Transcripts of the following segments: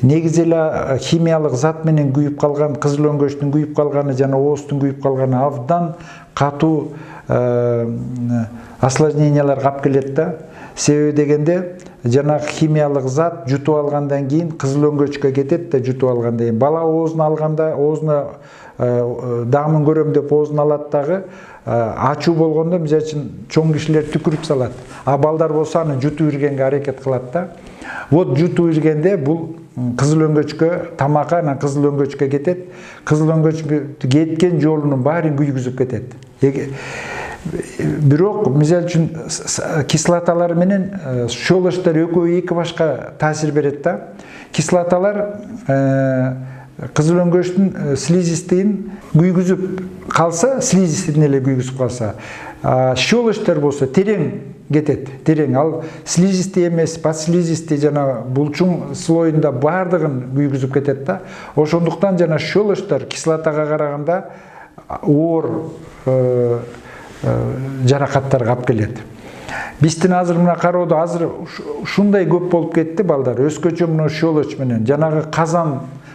негизи эле химиялык зат менен күйүп калган, кызыл өңгөчтүн күйүп калганы жана ооздун күйүп калганы абдан катуу осложнениялар кап келет да. Себеби дегенде жанагы химиялык зат жутуп алгандан кийин кызыл өңгөчкө кетет да, жутуп алгандан кийин бала оозун алганда, оозуна дагымын көрөм деп оозун алат дагы, ачуу болгондо мисалы үчүн чоң кишилер түкүрүп салат. А балдар болсо аны жутуп иргенге аракет кылат да. Вот жутуп иргенде бул кызыл өңгөчкө, тамакка анан кызыл өңгөчкө кетет. Кызыл өңгөч кеткен жолунун баарын күйгүзүп кетет. Бирок мисалы үчүн кислоталар менен щелочтор экөө эки башка таасир берет да. Кислоталар кызыл өңгөчтүн слизистыйын күйгүзүп калса, слизистыйын эле күйгүзүп калса, щелочтор болсо терең кетет, терең. Ал слизистый эмес, подслизистый жана булчуң слоюнда бардыгын күйгүзүп кетет да. Ошондуктан жана щелочтор кислотага караганда оор жаракаттар кап келет. Биздин азыр мына кароодо азыр ушундай көп болуп кетти балдар. Өзгөчө мына щелочь менен жанагы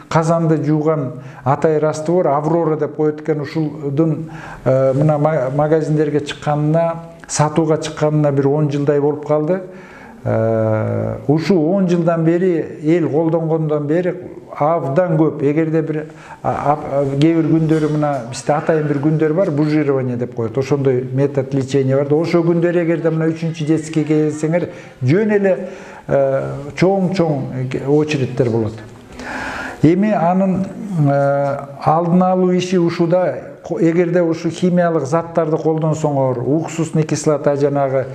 казанды жууган атай раствор Аврора деп коет экен. Ушулдун мына магазиндерге чыкканына, сатууга чыкканына бир 10 жылдай болуп калды. Ушу 10 жылдан бери, эл колдонгондон бери абдан көп. Эгерде бир кээ бир күндөрү мына бизде атайын бир күндөр бар, бужирование деп коет. Ошондой метод лечения бар да. Ошо күндөр эгерде мына 3-чү детскийге келсеңер, жөн эле чоң очередтер болот. Эми анын алдын алуу иши ушуда. Эгерде ушу химиялык заттарды колдонсоңор, уксусный кислота жанагы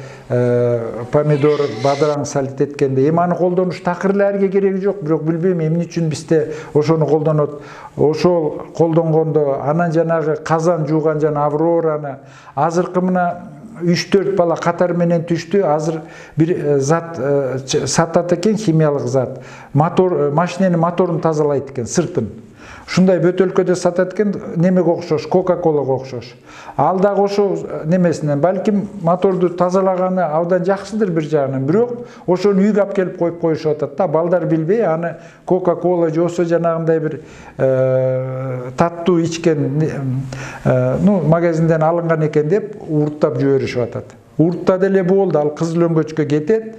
помидор, бадыраң салит эткенде, эми аны колдонуш такыр эле арге кереги жок, бирок билбейм эмне үчүн бизде ошону колдонот. Ошол колдонгондо анан жанагы казан жууган жана Аврораны азыркы мына 3-4 бала катар менен түштү. Азыр бир зат сатат экен, химиялык зат. Машиненин моторун тазалайт экен, сыртын. Ушундай бөтөлкөдө сатат экен, немеге окшош, Кока-Колага окшош. Ал дагы ошо немесинен, балким моторду тазалаганы абдан жакшыдыр бир жагынан, бирок ошону үйгө алып келип коюп коюшуп атат да. Балдар билбей, аны Кока-Кола жосо жанагындай бир таттуу ичкен, магазинден алынган экен деп урттап жиберишип атат. Уртта деле болду, ал кызыл өңгөчкө кетет.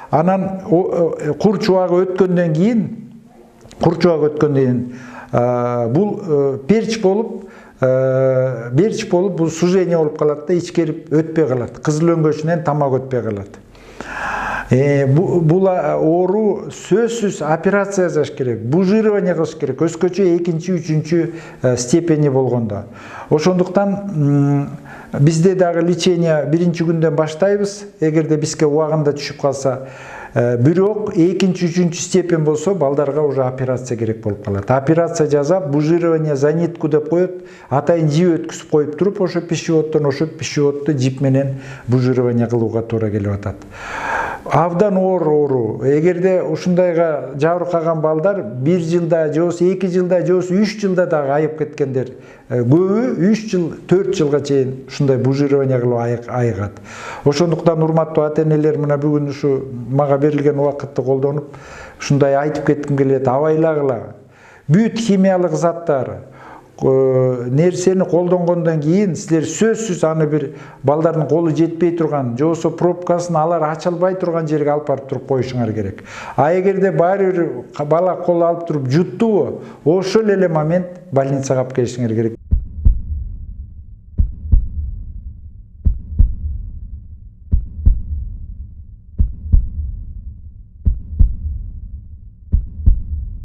Анан кур чубагы өткөндөн кийин бул перч болуп бул сужение болуп калат да, ичкерип өтпөй калат. Кызыл өңгөчүнөн тамак өтпөй калат. Бул оору сөзсүз операция жасаш керек, бужирование кылыш керек, өзгөчө 2-3 степени болгондо. Ошондуктан бизде дагы лечение 1-чи күндөн баштайбыз, эгерде бизге убагында түшүп калса. Бирок 2-3 степень болсо балдарга уже операция керек болуп калат. Операция жасап, бужирование за нитку деп коет, атайын жип өткүзүп коюп туруп, ошо пищеводду жип менен бужирование кылууга туура келип атат. Абдан оор оору. Эгерде ушундайга жабыркаган балдар 1 жылда, же 2 жылда, же 3 жылда дагы айып кеткендер. Көбү 3 жыл, 4 жылга чейин ушундай бужирование кылып айыгат. Ошондуктан урматтуу ата-энелер, мына бүгүн ушу мага берилген убакытты колдонуп, ушундай айтып кетким келет. Абайлагыла. Бүт химиялык заттар нерсени колдонгондон кийин силер сөзсүз аны бир балдардын колу жетпей турган, же болбосо пробкасын алар ача албай турган жерге алып барып туруп коюшуңар керек. А эгерде баары бир бала кол алып туруп жуттубу, ошол эле момент больницага алып келишиңер керек.